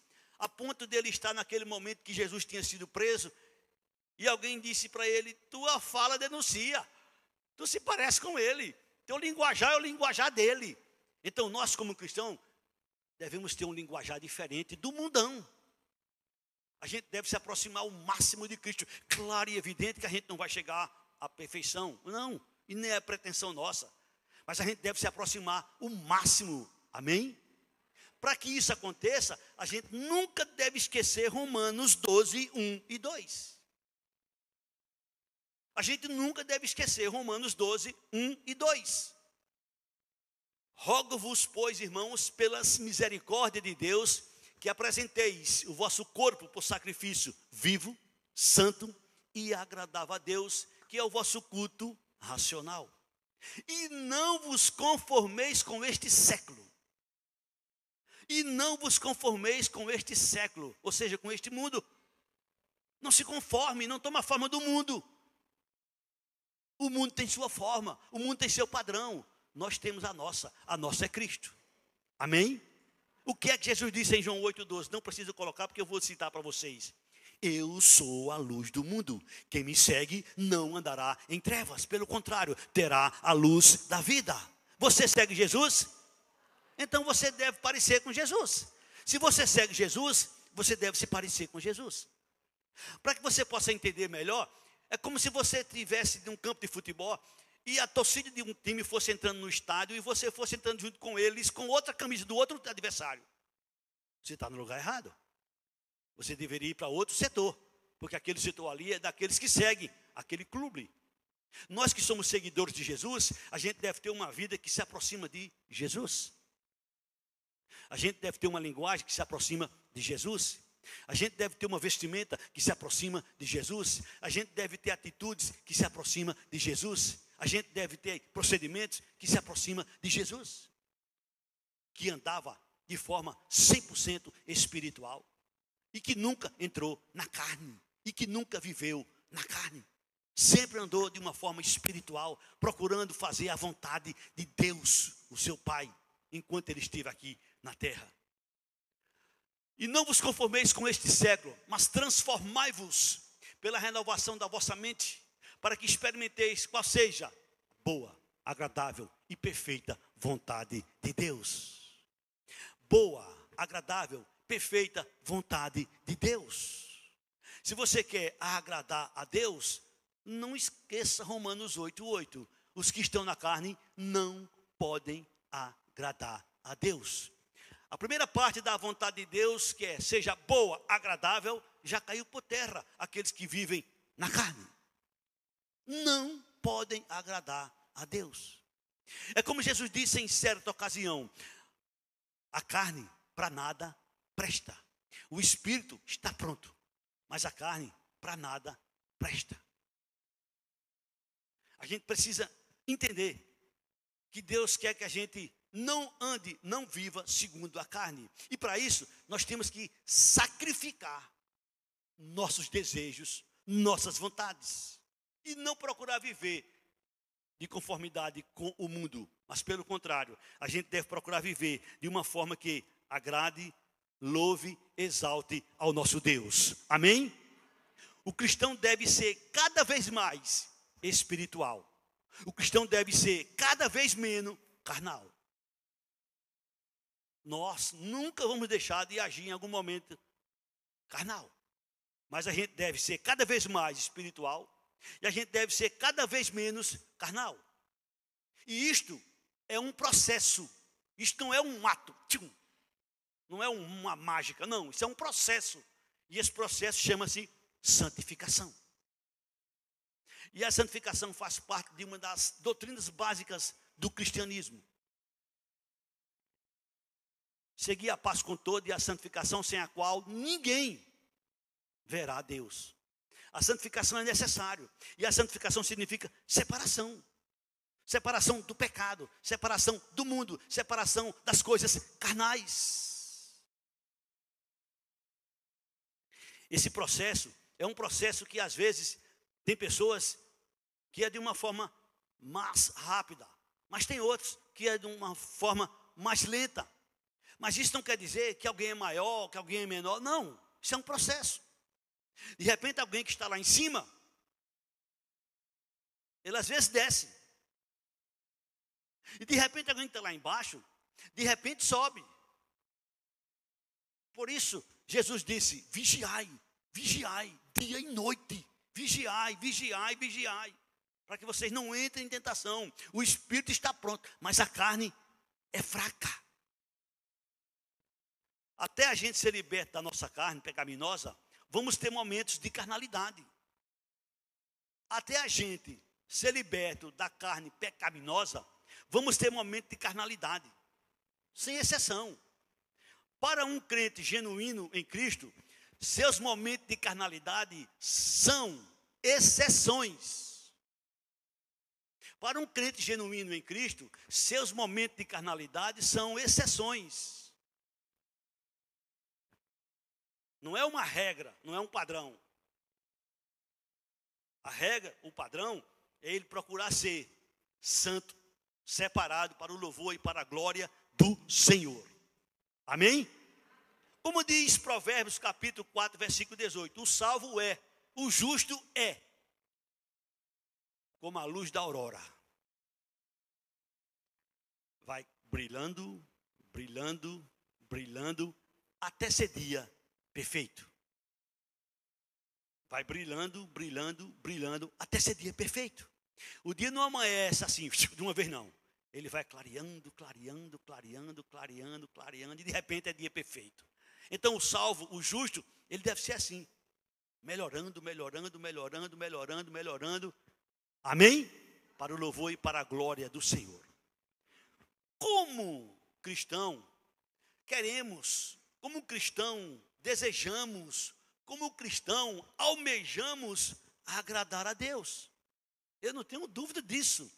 a ponto dele estar naquele momento que Jesus tinha sido preso, e alguém disse para ele: tua fala denuncia, tu se parece com ele, teu linguajar é o linguajar dele. Então nós, como cristãos, devemos ter um linguajar diferente do mundão. A gente deve se aproximar ao máximo de Cristo. Claro e evidente que a gente não vai chegar à perfeição, não, e nem é pretensão nossa, mas a gente deve se aproximar o máximo, amém? Para que isso aconteça, a gente nunca deve esquecer Romanos 12, 1 e 2. A gente nunca deve esquecer Romanos 12, 1 e 2. Rogo-vos, pois, irmãos, pelas misericórdias de Deus, que apresenteis o vosso corpo por sacrifício vivo, santo e agradável a Deus, que é o vosso culto racional. E não vos conformeis com este século. E não vos conformeis com este século, ou seja, com este mundo. Não se conforme, não tome a forma do mundo. O mundo tem sua forma, o mundo tem seu padrão. Nós temos a nossa é Cristo. Amém? O que é que Jesus disse em João 8,12? Não preciso colocar porque eu vou citar para vocês. Eu sou a luz do mundo. Quem me segue não andará em trevas. Pelo contrário, terá a luz da vida. Você segue Jesus? Então você deve parecer com Jesus. Se você segue Jesus, você deve se parecer com Jesus. Para que você possa entender melhor, é como se você estivesse em um campo de futebol e a torcida de um time fosse entrando no estádio e você fosse entrando junto com eles com outra camisa do outro adversário. Você está no lugar errado. Você deveria ir para outro setor, porque aquele setor ali é daqueles que seguem aquele clube. Nós que somos seguidores de Jesus, a gente deve ter uma vida que se aproxima de Jesus. A gente deve ter uma linguagem que se aproxima de Jesus. A gente deve ter uma vestimenta que se aproxima de Jesus. A gente deve ter atitudes que se aproximam de Jesus. A gente deve ter procedimentos que se aproximam de Jesus, que andava de forma 100% espiritual e que nunca entrou na carne e que nunca viveu na carne. Sempre andou de uma forma espiritual, procurando fazer a vontade de Deus, o seu Pai, enquanto ele esteve aqui na terra. E não vos conformeis com este século, mas transformai-vos pela renovação da vossa mente, para que experimenteis qual seja a boa, agradável e perfeita vontade de Deus. Boa, agradável, perfeita vontade de Deus. Se você quer agradar a Deus, não esqueça Romanos 8:8. Os que estão na carne não podem agradar a Deus. A primeira parte da vontade de Deus, que é seja boa, agradável, já caiu por terra. Aqueles que vivem na carne não podem agradar a Deus. É como Jesus disse em certa ocasião: a carne para nada presta. O espírito está pronto, mas a carne para nada presta. A gente precisa entender que Deus quer que a gente não ande, não viva segundo a carne. E para isso, nós temos que sacrificar nossos desejos, nossas vontades. E não procurar viver de conformidade com o mundo. Mas pelo contrário, a gente deve procurar viver de uma forma que agrade, louve, exalte ao nosso Deus. Amém? O cristão deve ser cada vez mais espiritual. O cristão deve ser cada vez menos carnal. Nós nunca vamos deixar de agir em algum momento carnal. Mas a gente deve ser cada vez mais espiritual. E a gente deve ser cada vez menos carnal. E isto é um processo. Isto não é um ato. Não é uma mágica, não. Isso é um processo. E esse processo chama-se santificação. E a santificação faz parte de uma das doutrinas básicas do cristianismo. Seguir a paz com todo e a santificação sem a qual ninguém verá a Deus. A santificação é necessário. E a santificação significa separação. Separação do pecado, separação do mundo, separação das coisas carnais. Esse processo é um processo que às vezes tem pessoas que é de uma forma mais rápida, mas tem outros que é de uma forma mais lenta. Mas isso não quer dizer que alguém é maior, que alguém é menor. Não, isso é um processo. De repente alguém que está lá em cima, ele às vezes desce. E de repente alguém que está lá embaixo, de repente sobe. Por isso, Jesus disse, vigiai, vigiai, dia e noite. Vigiai, vigiai, vigiai. Para que vocês não entrem em tentação. O espírito está pronto, mas a carne é fraca. Até a gente ser liberto da nossa carne pecaminosa, vamos ter momentos de carnalidade. Até a gente ser liberto da carne pecaminosa, vamos ter momentos de carnalidade. Sem exceção. Para um crente genuíno em Cristo, seus momentos de carnalidade são exceções. Para um crente genuíno em Cristo, seus momentos de carnalidade são exceções. Não é uma regra, não é um padrão. A regra, o padrão, é ele procurar ser santo, separado para o louvor e para a glória do Senhor. Amém? Como diz Provérbios capítulo 4, versículo 18, o salvo é, o justo é, como a luz da aurora. Vai brilhando, brilhando, brilhando, até ser dia perfeito. Vai brilhando, brilhando, brilhando, até ser dia perfeito. O dia não amanhece assim, de uma vez não. Ele vai clareando, clareando, clareando, clareando, clareando, e de repente é dia perfeito. Então o salvo, o justo, ele deve ser assim. Melhorando, melhorando, melhorando, melhorando, melhorando. Amém? Para o louvor e para a glória do Senhor. Como cristão, queremos, como cristão, desejamos, como cristão, almejamos agradar a Deus. Eu não tenho dúvida disso.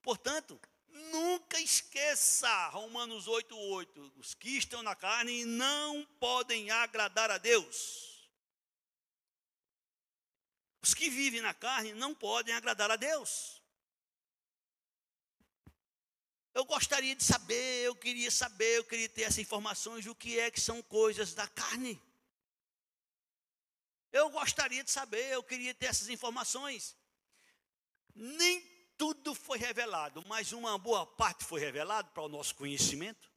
Portanto, nunca esqueça, Romanos 8:8, os que estão na carne não podem agradar a Deus. Os que vivem na carne não podem agradar a Deus. Eu gostaria de saber, eu queria ter essas informações, o que é que são coisas da carne. Eu gostaria de saber, eu queria ter essas informações. Nem tudo foi revelado, mas uma boa parte foi revelado para o nosso conhecimento.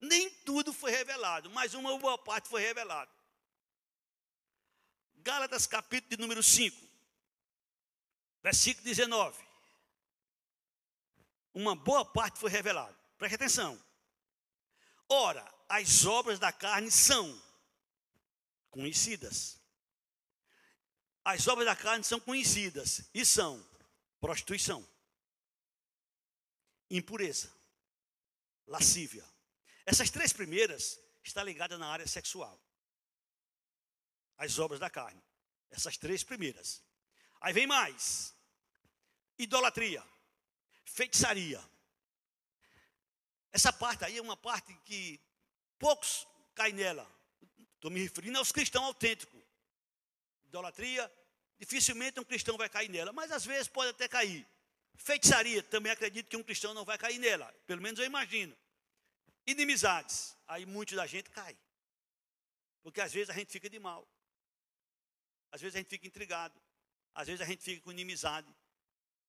Nem tudo foi revelado, mas uma boa parte foi revelado. Gálatas capítulo de número 5, versículo 19. Uma boa parte foi revelada. Preste atenção. Ora, as obras da carne são conhecidas. As obras da carne são conhecidas e são prostituição, impureza, lascívia. Essas três primeiras estão ligadas na área sexual. As obras da carne. Essas três primeiras. Aí vem mais. Idolatria, feitiçaria. Essa parte aí é uma parte que poucos caem nela. Estou me referindo aos cristãos autênticos. Idolatria, dificilmente um cristão vai cair nela, mas às vezes pode até cair. Feitiçaria, também acredito que um cristão não vai cair nela, pelo menos eu imagino. Inimizades, aí muita da gente cai. Porque às vezes a gente fica de mal. Às vezes a gente fica intrigado. Às vezes a gente fica com inimizade.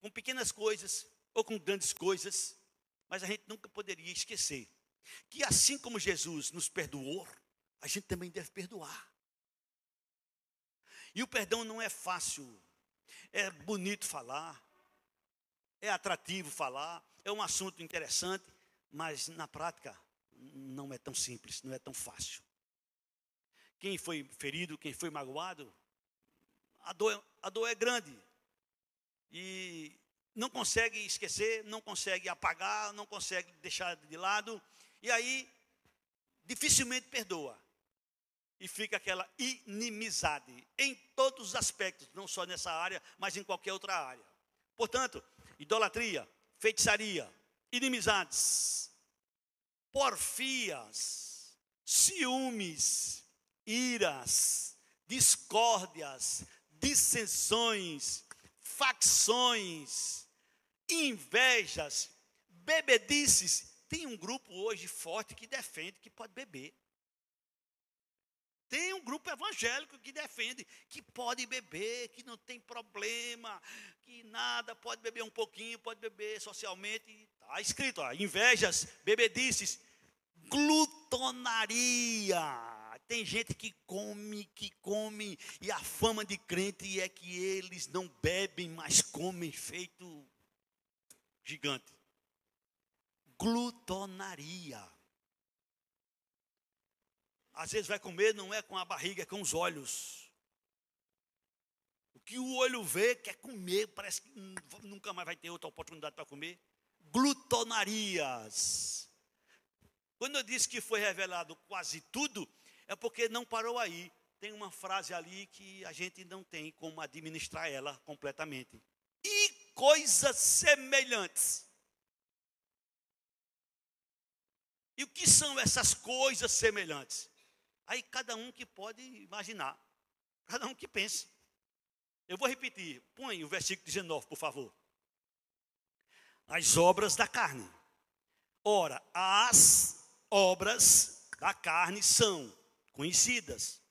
Com pequenas coisas ou com grandes coisas. Mas a gente nunca poderia esquecer que assim como Jesus nos perdoou, a gente também deve perdoar. E o perdão não é fácil, é bonito falar, é atrativo falar, é um assunto interessante, mas na prática não é tão simples, não é tão fácil. Quem foi ferido, quem foi magoado, a dor é grande e não consegue esquecer, não consegue apagar, não consegue deixar de lado, e aí dificilmente perdoa. E fica aquela inimizade em todos os aspectos, não só nessa área, mas em qualquer outra área. Portanto, idolatria, feitiçaria, inimizades, porfias, ciúmes, iras, discórdias, dissensões, facções, invejas, bebedices tem um grupo hoje forte que defende que pode beber. Tem um grupo evangélico que defende que pode beber, que não tem problema, que nada, pode beber um pouquinho, pode beber socialmente. Está escrito, ó, invejas, bebedices, glutonaria. Tem gente que come, e a fama de crente é que eles não bebem, mas comem feito gigante. Glutonaria. Às vezes vai comer, não é com a barriga, é com os olhos. O que o olho vê, quer comer, parece que nunca mais vai ter outra oportunidade para comer. Glutonarias. Quando eu disse que foi revelado quase tudo, é porque não parou aí. Tem uma frase ali que a gente não tem como administrar ela completamente. E coisas semelhantes. E o que são essas coisas semelhantes? Aí cada um que pode imaginar, cada um que pense. Eu vou repetir, põe o versículo 19, por favor. As obras da carne. Ora, as obras da carne são conhecidas: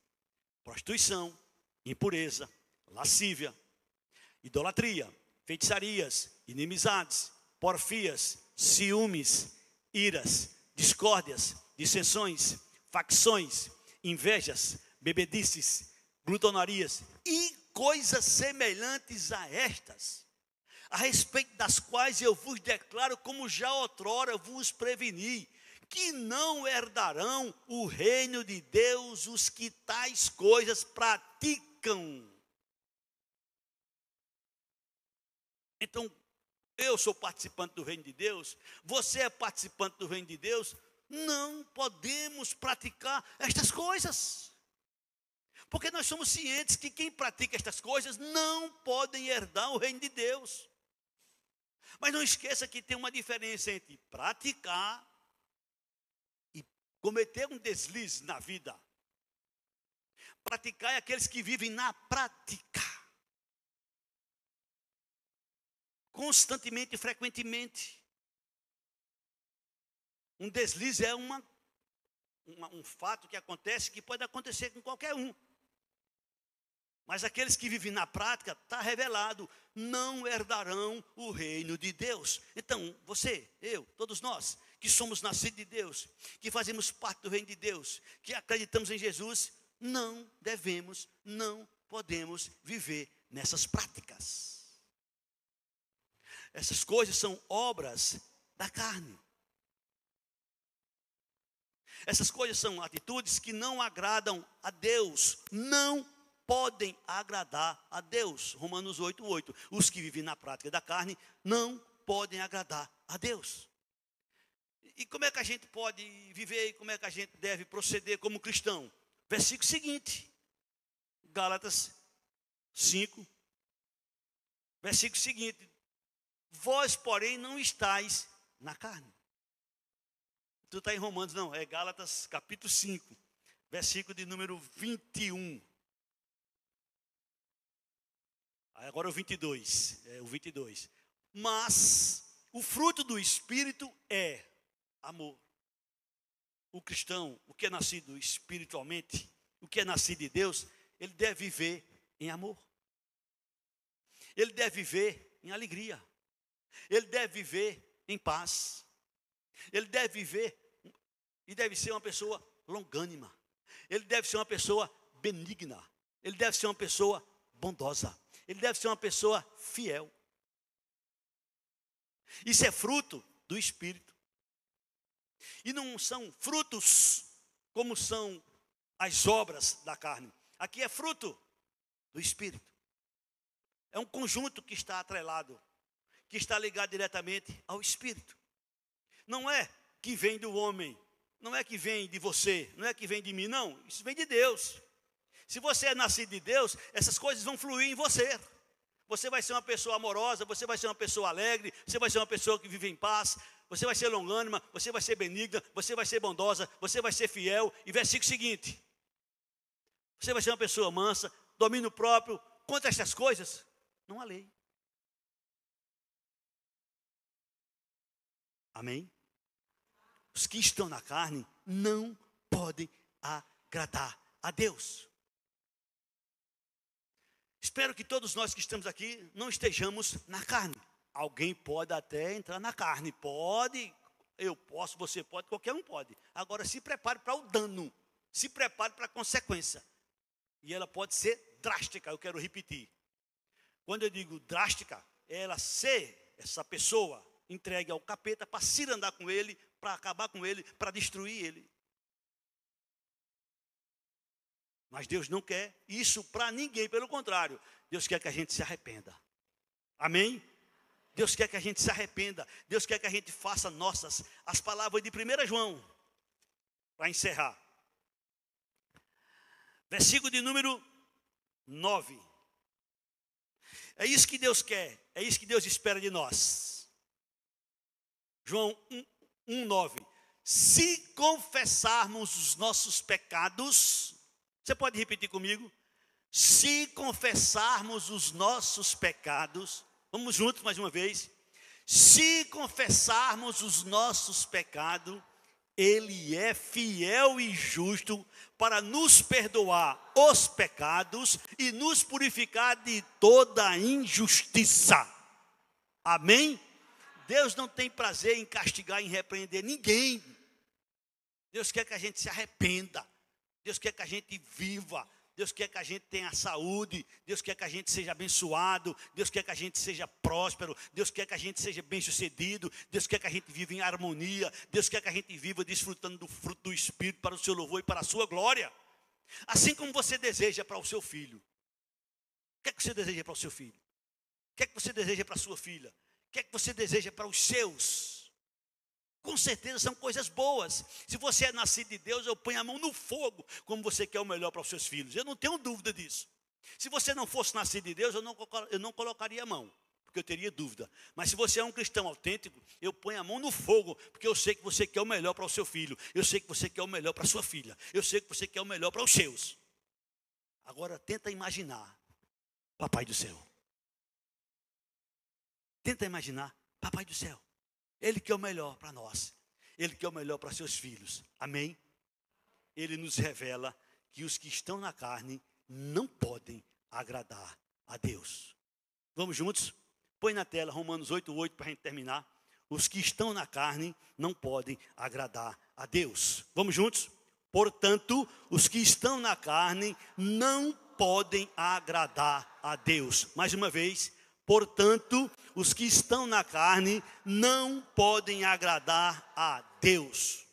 prostituição, impureza, lascívia, idolatria, feitiçarias, inimizades, porfias, ciúmes, iras, discórdias, dissensões, facções, invejas, bebedices, glutonarias e coisas semelhantes a estas, a respeito das quais eu vos declaro, como já outrora vos preveni, que não herdarão o reino de Deus os que tais coisas praticam. Então, eu sou participante do reino de Deus, você é participante do reino de Deus, não podemos praticar estas coisas. Porque nós somos cientes que quem pratica estas coisas não podem herdar o reino de Deus. Mas não esqueça que tem uma diferença entre praticar e cometer um deslize na vida. Praticar é aqueles que vivem na prática. Constantemente e frequentemente. Um deslize é um fato que acontece, que pode acontecer com qualquer um. Mas aqueles que vivem na prática, está revelado, não herdarão o reino de Deus. Então, você, eu, todos nós, que somos nascidos de Deus, que fazemos parte do reino de Deus, que acreditamos em Jesus, não devemos, não podemos viver nessas práticas. Essas coisas são obras da carne. Essas coisas são atitudes que não agradam a Deus, não podem agradar a Deus. Romanos 8:8. Os que vivem na prática da carne não podem agradar a Deus. E como é que a gente pode viver e como é que a gente deve proceder como cristão? Versículo seguinte, Gálatas 5, versículo seguinte: vós, porém, não estáis na carne. Tu está em Romanos, não, é Gálatas capítulo 5, versículo de número 21. Agora o 22, o 22. Mas o fruto do Espírito é amor. O cristão, o que é nascido espiritualmente, o que é nascido de Deus, ele deve viver em amor. Ele deve viver em alegria. Ele deve viver em paz. Ele deve viver e deve ser uma pessoa longânima. Ele deve ser uma pessoa benigna. Ele deve ser uma pessoa bondosa. Ele deve ser uma pessoa fiel. Isso é fruto do Espírito. E não são frutos como são as obras da carne. Aqui é fruto do Espírito. É um conjunto que está atrelado, que está ligado diretamente ao Espírito. Não é que vem do homem, não é que vem de você, não é que vem de mim, não. Isso vem de Deus. Se você é nascido de Deus, essas coisas vão fluir em você. Você vai ser uma pessoa amorosa, você vai ser uma pessoa alegre, você vai ser uma pessoa que vive em paz, você vai ser longânima, você vai ser benigna, você vai ser bondosa, você vai ser fiel. E versículo seguinte: você vai ser uma pessoa mansa, domínio próprio. Contra estas coisas, não há lei. Amém? os que estão na carne não podem agradar a Deus. Espero que todos nós que estamos aqui não estejamos na carne. Alguém pode até entrar na carne, pode, eu posso, você pode, qualquer um pode. Agora se prepare para o dano, se prepare para a consequência. E ela pode ser drástica, eu quero repetir. Quando eu digo drástica, é ela ser essa pessoa entregue ao capeta para cirandar com ele, para acabar com ele, para destruir ele. Mas Deus não quer isso para ninguém, pelo contrário, Deus quer que a gente se arrependa. Amém? Deus quer que a gente se arrependa, Deus quer que a gente faça nossas as palavras de 1 João, para encerrar. Versículo de número 9. É isso que Deus quer, é isso que Deus espera de nós. João 1:9. Se confessarmos os nossos pecados, você pode repetir comigo? Se confessarmos os nossos pecados, vamos juntos mais uma vez. Se confessarmos os nossos pecados, Ele é fiel e justo para nos perdoar os pecados e nos purificar de toda injustiça. Amém? Deus não tem prazer em castigar, em repreender ninguém. Deus quer que a gente se arrependa. Deus quer que a gente viva. Deus quer que a gente tenha saúde. Deus quer que a gente seja abençoado. Deus quer que a gente seja próspero. Deus quer que a gente seja bem-sucedido. Deus quer que a gente viva em harmonia. Deus quer que a gente viva desfrutando do fruto do Espírito para o seu louvor e para a sua glória. Assim como você deseja para o seu filho. O que é que você deseja para o seu filho? O que é que você deseja para a sua filha? O que é que você deseja para os seus? Com certeza são coisas boas. Se você é nascido de Deus, eu ponho a mão no fogo, como você quer o melhor para os seus filhos. Eu não tenho dúvida disso. Se você não fosse nascido de Deus, eu não colocaria a mão, porque eu teria dúvida. Mas se você é um cristão autêntico, eu ponho a mão no fogo, porque eu sei que você quer o melhor para o seu filho. Eu sei que você quer o melhor para a sua filha. Eu sei que você quer o melhor para os seus. Agora tenta imaginar, Papai do céu. Tenta imaginar, Papai do céu. Ele quer o melhor para nós. Ele quer o melhor para seus filhos. Amém? Ele nos revela que os que estão na carne não podem agradar a Deus. Vamos juntos? Põe na tela Romanos 8:8 para a gente terminar. Os que estão na carne não podem agradar a Deus. Vamos juntos? Portanto, os que estão na carne não podem agradar a Deus. Mais uma vez. Portanto, os que estão na carne não podem agradar a Deus.